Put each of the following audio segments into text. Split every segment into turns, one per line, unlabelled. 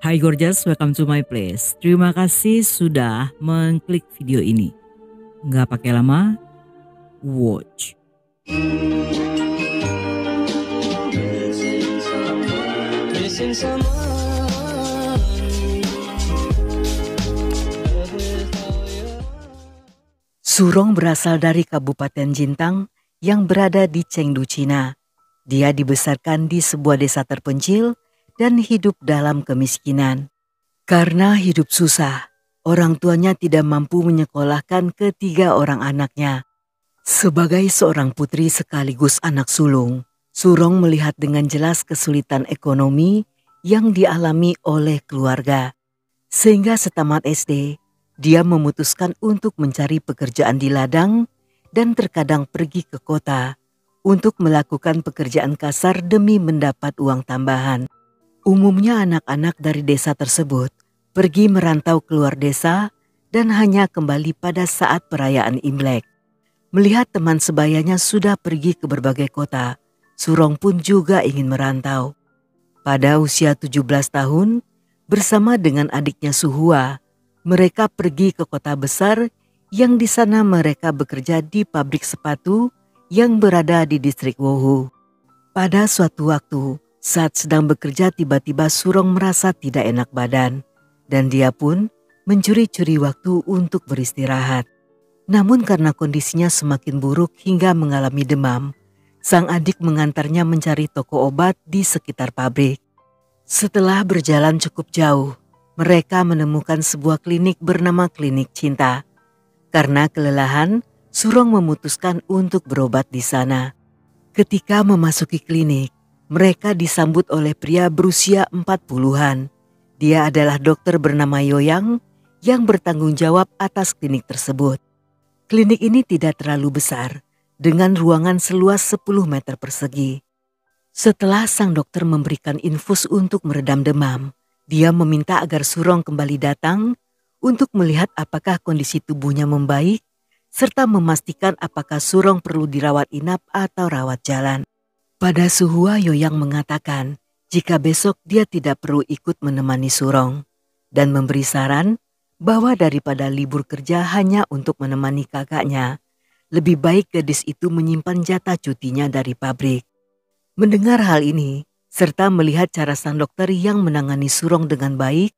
Hai Gorgeous, welcome to my place. Terima kasih sudah mengklik video ini. Nggak pakai lama, watch.
Surong berasal dari Kabupaten Jintang yang berada di Chengdu, Cina. Dia dibesarkan di sebuah desa terpencil dan hidup dalam kemiskinan. Karena hidup susah, orang tuanya tidak mampu menyekolahkan ketiga orang anaknya. Sebagai seorang putri sekaligus anak sulung, Surong melihat dengan jelas kesulitan ekonomi yang dialami oleh keluarga. Sehingga setamat SD, dia memutuskan untuk mencari pekerjaan di ladang dan terkadang pergi ke kota untuk melakukan pekerjaan kasar demi mendapat uang tambahan. Umumnya anak-anak dari desa tersebut pergi merantau keluar desa dan hanya kembali pada saat perayaan Imlek. Melihat teman sebayanya sudah pergi ke berbagai kota, Surong pun juga ingin merantau. Pada usia 17 tahun, bersama dengan adiknya Suhua, mereka pergi ke kota besar yang di sana mereka bekerja di pabrik sepatu yang berada di distrik Wohu. Pada suatu waktu, saat sedang bekerja tiba-tiba Surong merasa tidak enak badan dan dia pun mencuri-curi waktu untuk beristirahat. Namun karena kondisinya semakin buruk hingga mengalami demam, sang adik mengantarnya mencari toko obat di sekitar pabrik. Setelah berjalan cukup jauh, mereka menemukan sebuah klinik bernama Klinik Cinta. Karena kelelahan, Surong memutuskan untuk berobat di sana. Ketika memasuki klinik, mereka disambut oleh pria berusia 40-an. Dia adalah dokter bernama Yoyang yang bertanggung jawab atas klinik tersebut. Klinik ini tidak terlalu besar, dengan ruangan seluas 10 meter persegi. Setelah sang dokter memberikan infus untuk meredam demam, dia meminta agar Surong kembali datang untuk melihat apakah kondisi tubuhnya membaik serta memastikan apakah Surong perlu dirawat inap atau rawat jalan. Pada Suhua, Yoyang mengatakan jika besok dia tidak perlu ikut menemani Surong dan memberi saran bahwa daripada libur kerja hanya untuk menemani kakaknya, lebih baik gadis itu menyimpan jatah cutinya dari pabrik. Mendengar hal ini, serta melihat cara sang dokter yang menangani Surong dengan baik,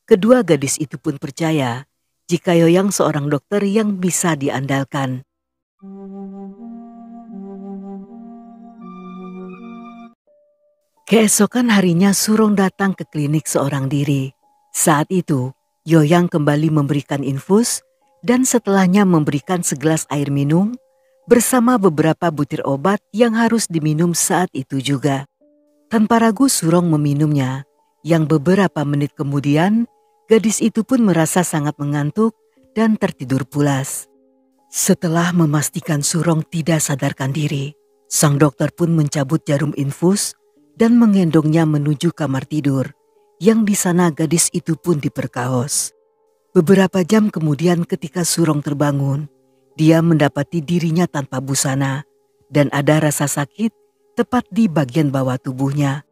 kedua gadis itu pun percaya jika Yoyang seorang dokter yang bisa diandalkan. Keesokan harinya Surong datang ke klinik seorang diri. Saat itu, Yoyang kembali memberikan infus dan setelahnya memberikan segelas air minum bersama beberapa butir obat yang harus diminum saat itu juga. Tanpa ragu Surong meminumnya, yang beberapa menit kemudian gadis itu pun merasa sangat mengantuk dan tertidur pulas. Setelah memastikan Surong tidak sadarkan diri, sang dokter pun mencabut jarum infus dan menggendongnya menuju kamar tidur, yang di sana gadis itu pun diperkaos. Beberapa jam kemudian ketika Surong terbangun, dia mendapati dirinya tanpa busana dan ada rasa sakit tepat di bagian bawah tubuhnya.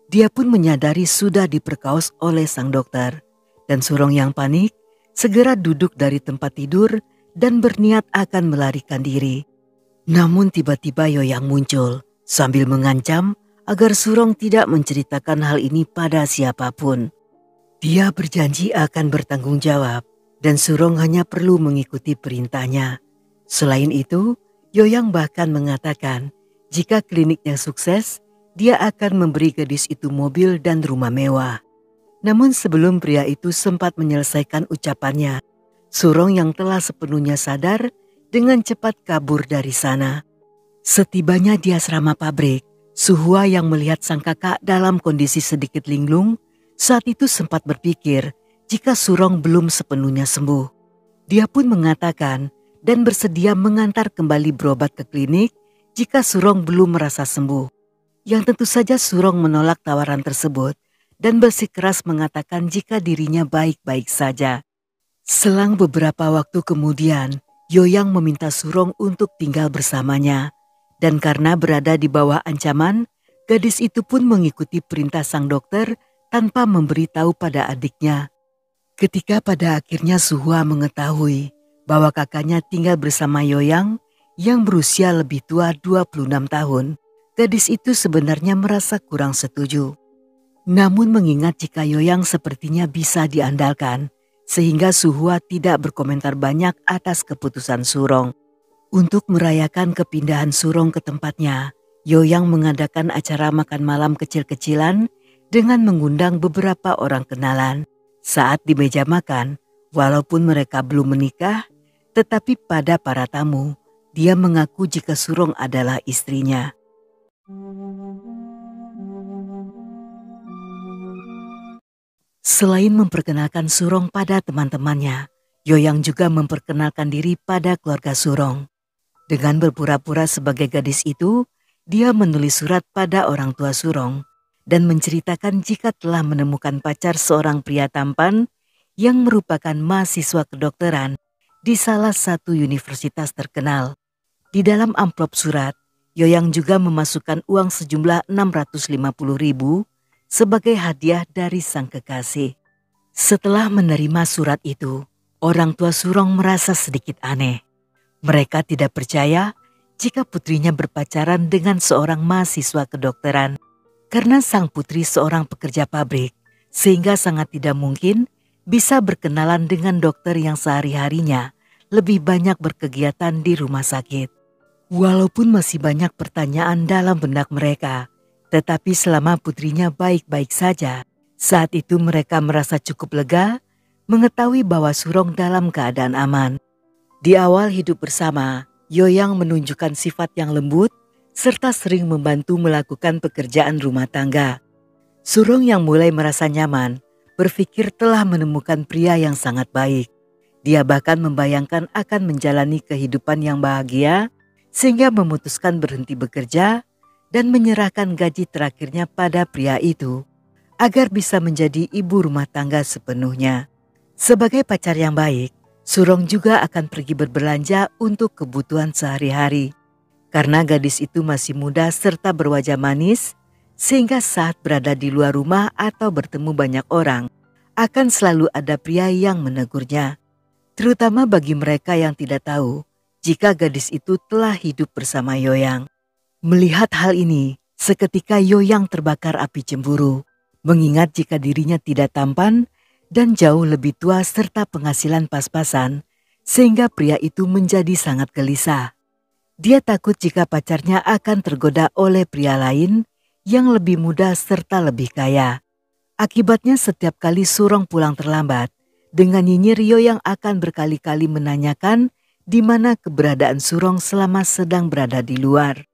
Dia pun menyadari sudah diperkaos oleh sang dokter dan Surong yang panik segera duduk dari tempat tidur dan berniat akan melarikan diri. Namun tiba-tiba Yoyang muncul sambil mengancam agar Surong tidak menceritakan hal ini pada siapapun. Dia berjanji akan bertanggung jawab dan Surong hanya perlu mengikuti perintahnya. Selain itu, Yoyang bahkan mengatakan jika kliniknya sukses, dia akan memberi gadis itu mobil dan rumah mewah. Namun sebelum pria itu sempat menyelesaikan ucapannya, Surong yang telah sepenuhnya sadar dengan cepat kabur dari sana. Setibanya di asrama pabrik, Suhua yang melihat sang kakak dalam kondisi sedikit linglung, saat itu sempat berpikir jika Surong belum sepenuhnya sembuh. Dia pun mengatakan dan bersedia mengantar kembali berobat ke klinik jika Surong belum merasa sembuh. Yang tentu saja Surong menolak tawaran tersebut dan bersikeras mengatakan jika dirinya baik-baik saja. Selang beberapa waktu kemudian, Yoyang meminta Surong untuk tinggal bersamanya. Dan karena berada di bawah ancaman, gadis itu pun mengikuti perintah sang dokter tanpa memberitahu pada adiknya. Ketika pada akhirnya Suhua mengetahui bahwa kakaknya tinggal bersama Yoyang yang berusia lebih tua 26 tahun, gadis itu sebenarnya merasa kurang setuju. Namun mengingat jika Yoyang sepertinya bisa diandalkan, sehingga Suhua tidak berkomentar banyak atas keputusan Surong. Untuk merayakan kepindahan Surong ke tempatnya, Yoyang mengadakan acara makan malam kecil-kecilan dengan mengundang beberapa orang kenalan. Saat di meja makan, walaupun mereka belum menikah, tetapi pada para tamu, dia mengaku jika Surong adalah istrinya. Selain memperkenalkan Surong pada teman-temannya, Yoyang juga memperkenalkan diri pada keluarga Surong. Dengan berpura-pura sebagai gadis itu, dia menulis surat pada orang tua Surong dan menceritakan jika telah menemukan pacar seorang pria tampan yang merupakan mahasiswa kedokteran di salah satu universitas terkenal. Di dalam amplop surat, Yoyang juga memasukkan uang sejumlah 650.000 sebagai hadiah dari sang kekasih. Setelah menerima surat itu, orang tua Surong merasa sedikit aneh. Mereka tidak percaya jika putrinya berpacaran dengan seorang mahasiswa kedokteran. Karena sang putri seorang pekerja pabrik, sehingga sangat tidak mungkin bisa berkenalan dengan dokter yang sehari-harinya lebih banyak berkegiatan di rumah sakit. Walaupun masih banyak pertanyaan dalam benak mereka, tetapi selama putrinya baik-baik saja, saat itu mereka merasa cukup lega mengetahui bahwa Surong dalam keadaan aman. Di awal hidup bersama, Yoyang menunjukkan sifat yang lembut serta sering membantu melakukan pekerjaan rumah tangga. Surong yang mulai merasa nyaman, berpikir telah menemukan pria yang sangat baik. Dia bahkan membayangkan akan menjalani kehidupan yang bahagia, sehingga memutuskan berhenti bekerja dan menyerahkan gaji terakhirnya pada pria itu, agar bisa menjadi ibu rumah tangga sepenuhnya. Sebagai pacar yang baik, Surong juga akan pergi berbelanja untuk kebutuhan sehari-hari. Karena gadis itu masih muda serta berwajah manis, sehingga saat berada di luar rumah atau bertemu banyak orang, akan selalu ada pria yang menegurnya. Terutama bagi mereka yang tidak tahu jika gadis itu telah hidup bersama Yoyang. Melihat hal ini, seketika Yoyang terbakar api cemburu, mengingat jika dirinya tidak tampan dan jauh lebih tua serta penghasilan pas-pasan, sehingga pria itu menjadi sangat gelisah. Dia takut jika pacarnya akan tergoda oleh pria lain yang lebih muda serta lebih kaya. Akibatnya setiap kali Surong pulang terlambat, dengan nyinyir Yoyang akan berkali-kali menanyakan di mana keberadaan Surong selama sedang berada di luar.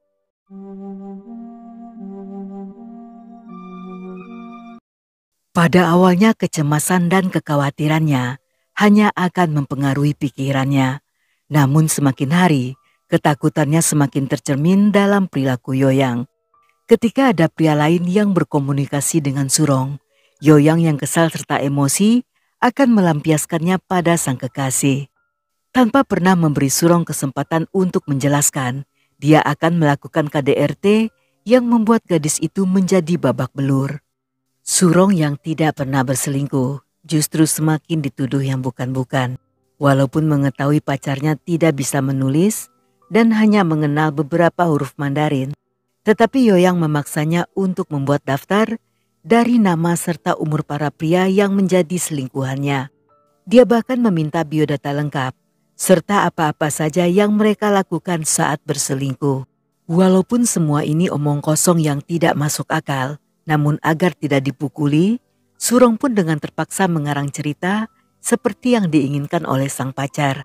Pada awalnya kecemasan dan kekhawatirannya hanya akan mempengaruhi pikirannya. Namun semakin hari, ketakutannya semakin tercermin dalam perilaku Yoyang. Ketika ada pria lain yang berkomunikasi dengan Surong, Yoyang yang kesal serta emosi akan melampiaskannya pada sang kekasih. Tanpa pernah memberi Surong kesempatan untuk menjelaskan, dia akan melakukan KDRT yang membuat gadis itu menjadi babak belur. Surong yang tidak pernah berselingkuh justru semakin dituduh yang bukan-bukan. Walaupun mengetahui pacarnya tidak bisa menulis dan hanya mengenal beberapa huruf Mandarin, tetapi Yoyang memaksanya untuk membuat daftar dari nama serta umur para pria yang menjadi selingkuhannya. Dia bahkan meminta biodata lengkap serta apa-apa saja yang mereka lakukan saat berselingkuh. Walaupun semua ini omong kosong yang tidak masuk akal, namun agar tidak dipukuli, Surong pun dengan terpaksa mengarang cerita seperti yang diinginkan oleh sang pacar.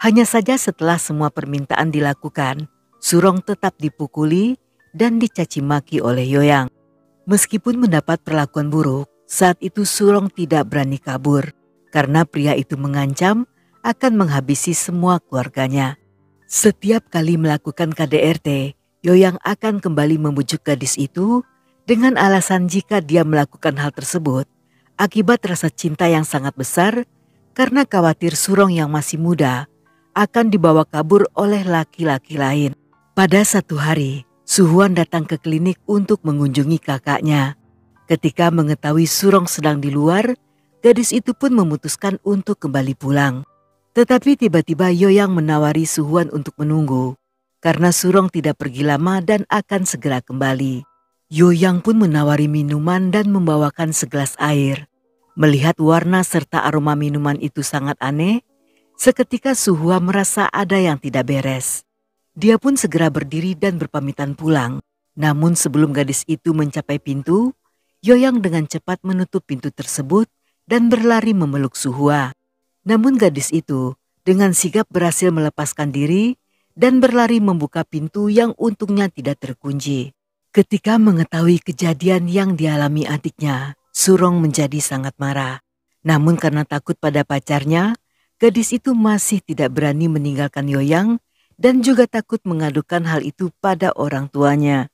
Hanya saja setelah semua permintaan dilakukan, Surong tetap dipukuli dan dicaci maki oleh Yoyang. Meskipun mendapat perlakuan buruk, saat itu Surong tidak berani kabur karena pria itu mengancam akan menghabisi semua keluarganya. Setiap kali melakukan KDRT, Yoyang akan kembali membujuk gadis itu dengan alasan jika dia melakukan hal tersebut akibat rasa cinta yang sangat besar karena khawatir Surong yang masih muda akan dibawa kabur oleh laki-laki lain. Pada satu hari, Suhuan datang ke klinik untuk mengunjungi kakaknya. Ketika mengetahui Surong sedang di luar, gadis itu pun memutuskan untuk kembali pulang. Tetapi tiba-tiba Yoyang menawari Suhuan untuk menunggu, karena Surong tidak pergi lama dan akan segera kembali. Yoyang pun menawari minuman dan membawakan segelas air. Melihat warna serta aroma minuman itu sangat aneh, seketika Suhua merasa ada yang tidak beres. Dia pun segera berdiri dan berpamitan pulang. Namun sebelum gadis itu mencapai pintu, Yoyang dengan cepat menutup pintu tersebut dan berlari memeluk Suhua. Namun gadis itu dengan sigap berhasil melepaskan diri dan berlari membuka pintu yang untungnya tidak terkunci. Ketika mengetahui kejadian yang dialami adiknya, Surong menjadi sangat marah. Namun karena takut pada pacarnya, gadis itu masih tidak berani meninggalkan Yoyang dan juga takut mengadukan hal itu pada orang tuanya.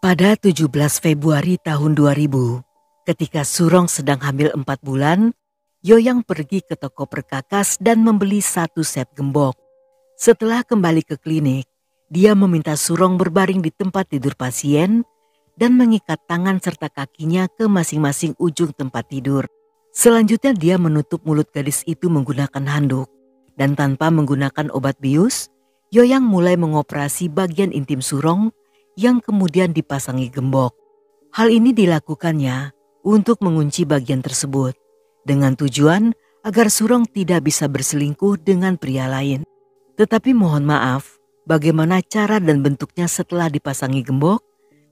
Pada 17 Februari tahun 2000, ketika Surong sedang hamil 4 bulan, Yoyang pergi ke toko perkakas dan membeli 1 set gembok. Setelah kembali ke klinik, dia meminta Surong berbaring di tempat tidur pasien dan mengikat tangan serta kakinya ke masing-masing ujung tempat tidur. Selanjutnya dia menutup mulut gadis itu menggunakan handuk, dan tanpa menggunakan obat bius, Yoyang mulai mengoperasi bagian intim Surong yang kemudian dipasangi gembok. Hal ini dilakukannya untuk mengunci bagian tersebut dengan tujuan agar Surong tidak bisa berselingkuh dengan pria lain. Tetapi mohon maaf, bagaimana cara dan bentuknya setelah dipasangi gembok,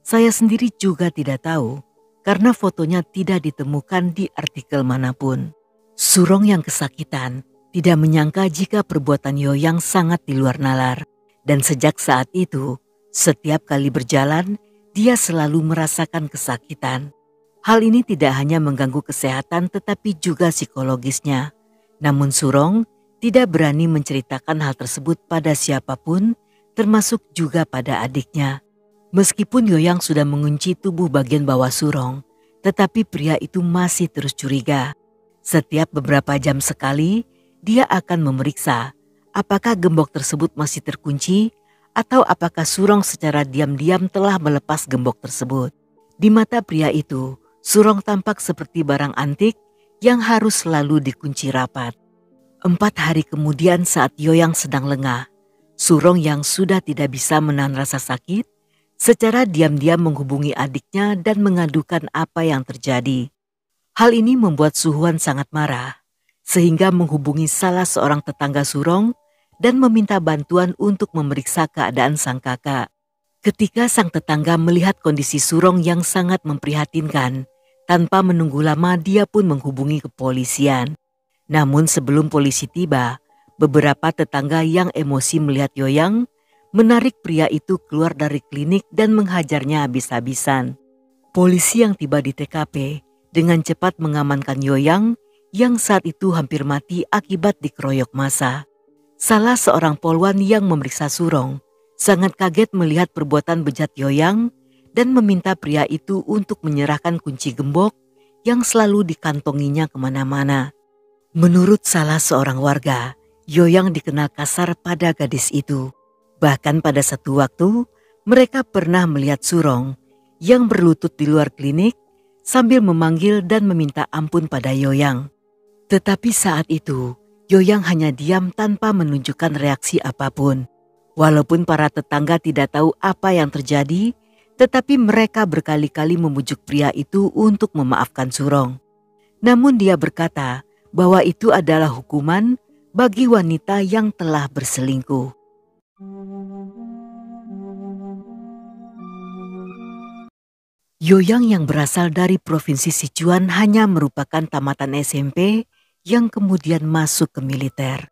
saya sendiri juga tidak tahu karena fotonya tidak ditemukan di artikel manapun. Surong yang kesakitan tidak menyangka jika perbuatan Yoyang sangat di luar nalar, dan sejak saat itu setiap kali berjalan, dia selalu merasakan kesakitan. Hal ini tidak hanya mengganggu kesehatan tetapi juga psikologisnya. Namun Surong tidak berani menceritakan hal tersebut pada siapapun, termasuk juga pada adiknya. Meskipun Yoyang sudah mengunci tubuh bagian bawah Surong, tetapi pria itu masih terus curiga. Setiap beberapa jam sekali, dia akan memeriksa apakah gembok tersebut masih terkunci atau apakah Surong secara diam-diam telah melepas gembok tersebut. Di mata pria itu, Surong tampak seperti barang antik yang harus selalu dikunci rapat. 4 hari kemudian saat Yoyang sedang lengah, Surong yang sudah tidak bisa menahan rasa sakit, secara diam-diam menghubungi adiknya dan mengadukan apa yang terjadi. Hal ini membuat Suhuan sangat marah, sehingga menghubungi salah seorang tetangga Surong dan meminta bantuan untuk memeriksa keadaan sang kakak. Ketika sang tetangga melihat kondisi Surong yang sangat memprihatinkan, tanpa menunggu lama dia pun menghubungi kepolisian. Namun sebelum polisi tiba, beberapa tetangga yang emosi melihat Yoyang menarik pria itu keluar dari klinik dan menghajarnya habis-habisan. Polisi yang tiba di TKP dengan cepat mengamankan Yoyang yang saat itu hampir mati akibat dikeroyok massa. Salah seorang polwan yang memeriksa Surong sangat kaget melihat perbuatan bejat Yoyang dan meminta pria itu untuk menyerahkan kunci gembok yang selalu dikantonginya kemana-mana. Menurut salah seorang warga, Yoyang dikenal kasar pada gadis itu. Bahkan pada satu waktu, mereka pernah melihat Surong yang berlutut di luar klinik sambil memanggil dan meminta ampun pada Yoyang. Tetapi saat itu, Yoyang hanya diam tanpa menunjukkan reaksi apapun. Walaupun para tetangga tidak tahu apa yang terjadi, tetapi mereka berkali-kali memujuk pria itu untuk memaafkan Surong. Namun dia berkata bahwa itu adalah hukuman bagi wanita yang telah berselingkuh. Yoyang yang berasal dari Provinsi Sichuan hanya merupakan tamatan SMP yang kemudian masuk ke militer.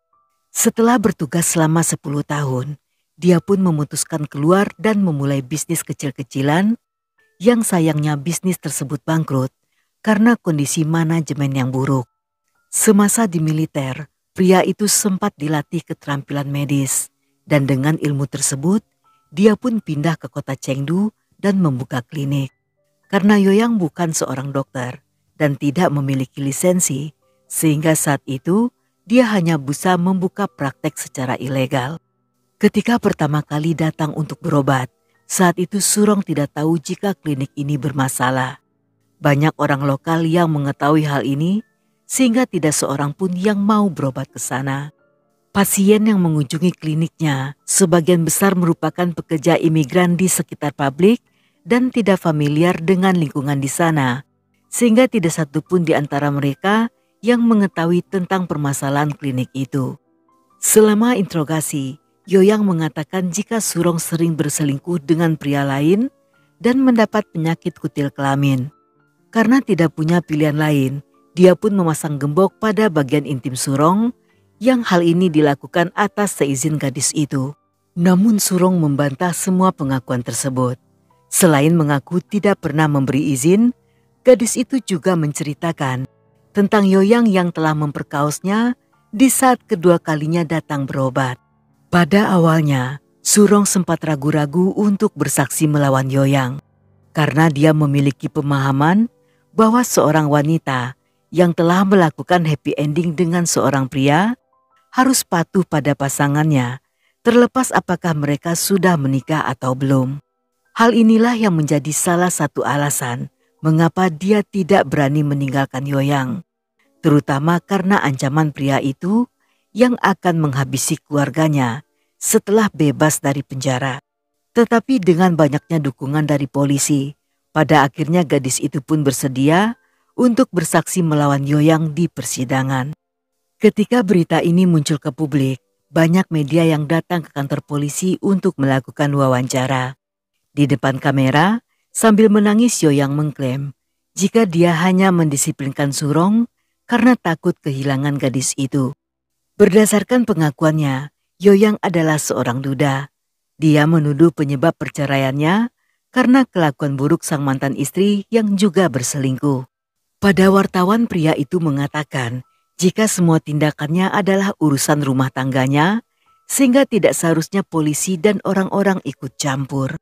Setelah bertugas selama 10 tahun, dia pun memutuskan keluar dan memulai bisnis kecil-kecilan yang sayangnya bisnis tersebut bangkrut karena kondisi manajemen yang buruk. Semasa di militer, pria itu sempat dilatih keterampilan medis dan dengan ilmu tersebut, dia pun pindah ke kota Chengdu dan membuka klinik. Karena Yoyang bukan seorang dokter dan tidak memiliki lisensi, sehingga saat itu dia hanya bisa membuka praktek secara ilegal. Ketika pertama kali datang untuk berobat, saat itu Surong tidak tahu jika klinik ini bermasalah. Banyak orang lokal yang mengetahui hal ini, sehingga tidak seorang pun yang mau berobat ke sana. Pasien yang mengunjungi kliniknya sebagian besar merupakan pekerja imigran di sekitar pabrik dan tidak familiar dengan lingkungan di sana, sehingga tidak satu pun di antara mereka yang mengetahui tentang permasalahan klinik itu. Selama interogasi, Yoyang mengatakan jika Surong sering berselingkuh dengan pria lain dan mendapat penyakit kutil kelamin. Karena tidak punya pilihan lain, dia pun memasang gembok pada bagian intim Surong yang hal ini dilakukan atas seizin gadis itu. Namun Surong membantah semua pengakuan tersebut. Selain mengaku tidak pernah memberi izin, gadis itu juga menceritakan tentang Yoyang yang telah memperkaosnya di saat kedua kalinya datang berobat. Pada awalnya, Surong sempat ragu-ragu untuk bersaksi melawan Yoyang karena dia memiliki pemahaman bahwa seorang wanita yang telah melakukan happy ending dengan seorang pria harus patuh pada pasangannya, terlepas apakah mereka sudah menikah atau belum. Hal inilah yang menjadi salah satu alasan mengapa dia tidak berani meninggalkan Yoyang, terutama karena ancaman pria itu yang akan menghabisi keluarganya setelah bebas dari penjara. Tetapi dengan banyaknya dukungan dari polisi, pada akhirnya gadis itu pun bersedia untuk bersaksi melawan Yoyang di persidangan. Ketika berita ini muncul ke publik, banyak media yang datang ke kantor polisi untuk melakukan wawancara. Di depan kamera, sambil menangis Yoyang mengklaim jika dia hanya mendisiplinkan Surong karena takut kehilangan gadis itu. Berdasarkan pengakuannya, Yoyang adalah seorang duda. Dia menuduh penyebab perceraiannya karena kelakuan buruk sang mantan istri yang juga berselingkuh. Pada wartawan, pria itu mengatakan jika semua tindakannya adalah urusan rumah tangganya, sehingga tidak seharusnya polisi dan orang-orang ikut campur.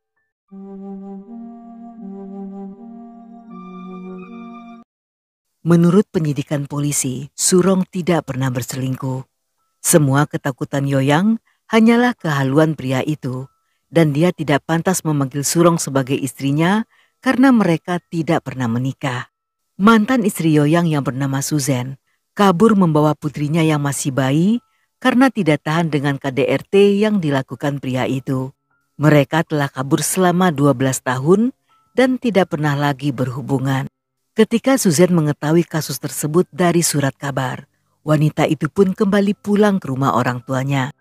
Menurut penyidikan polisi, Surong tidak pernah berselingkuh. Semua ketakutan Yoyang hanyalah kehaluan pria itu, dan dia tidak pantas memanggil Surong sebagai istrinya karena mereka tidak pernah menikah. Mantan istri Yoyang yang bernama Suzen kabur membawa putrinya yang masih bayi karena tidak tahan dengan KDRT yang dilakukan pria itu. Mereka telah kabur selama 12 tahun dan tidak pernah lagi berhubungan. Ketika Suzen mengetahui kasus tersebut dari surat kabar, wanita itu pun kembali pulang ke rumah orang tuanya.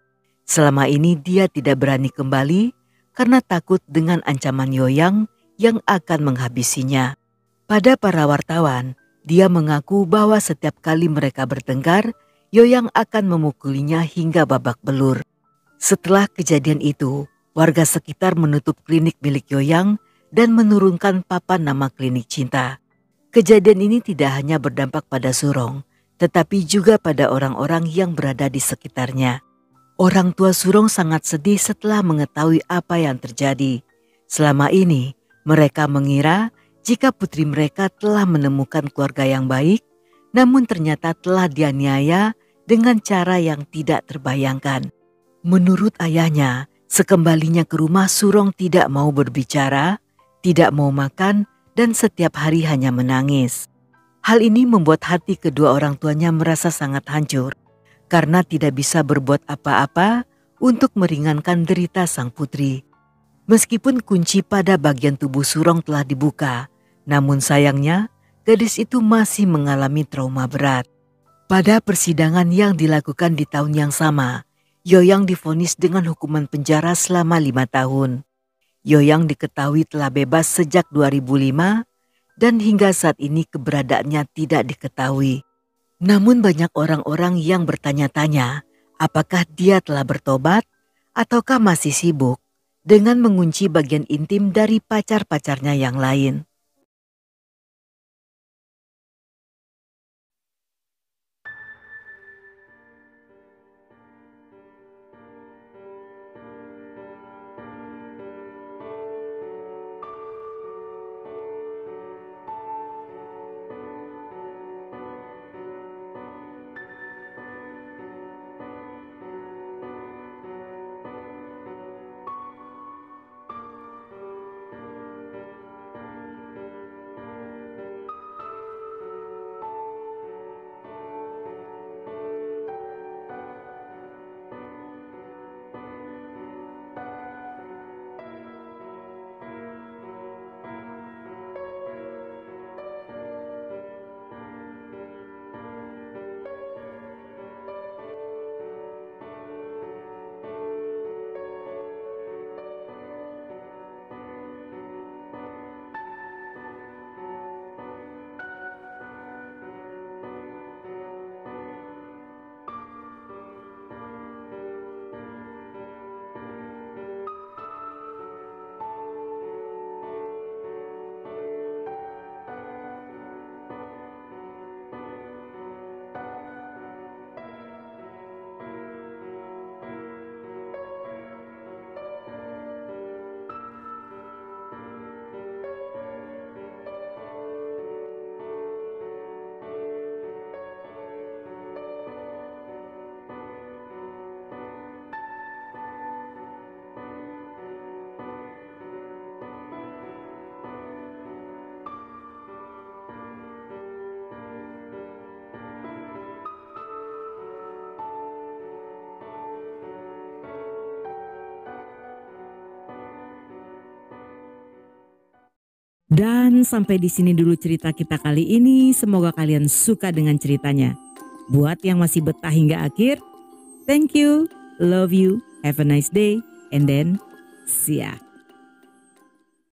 Selama ini dia tidak berani kembali karena takut dengan ancaman Yoyang yang akan menghabisinya. Pada para wartawan, dia mengaku bahwa setiap kali mereka bertengkar, Yoyang akan memukulinya hingga babak belur. Setelah kejadian itu, warga sekitar menutup klinik milik Yoyang dan menurunkan papan nama klinik cinta. Kejadian ini tidak hanya berdampak pada Surong, tetapi juga pada orang-orang yang berada di sekitarnya. Orang tua Surong sangat sedih setelah mengetahui apa yang terjadi. Selama ini, mereka mengira jika putri mereka telah menemukan keluarga yang baik, namun ternyata telah dianiaya dengan cara yang tidak terbayangkan. Menurut ayahnya, sekembalinya ke rumah Surong tidak mau berbicara, tidak mau makan, dan setiap hari hanya menangis. Hal ini membuat hati kedua orang tuanya merasa sangat hancur karena tidak bisa berbuat apa-apa untuk meringankan derita sang putri. Meskipun kunci pada bagian tubuh Surong telah dibuka, namun sayangnya gadis itu masih mengalami trauma berat. Pada persidangan yang dilakukan di tahun yang sama, Yoyang divonis dengan hukuman penjara selama 5 tahun. Yoyang diketahui telah bebas sejak 2005 dan hingga saat ini keberadaannya tidak diketahui. Namun banyak orang-orang yang bertanya-tanya apakah dia telah bertobat ataukah masih sibuk dengan mengunci bagian intim dari pacar-pacarnya yang lain.
Dan sampai di sini dulu cerita kita kali ini. Semoga kalian suka dengan ceritanya. Buat yang masih betah hingga akhir, thank you, love you, have a nice day, and then see ya.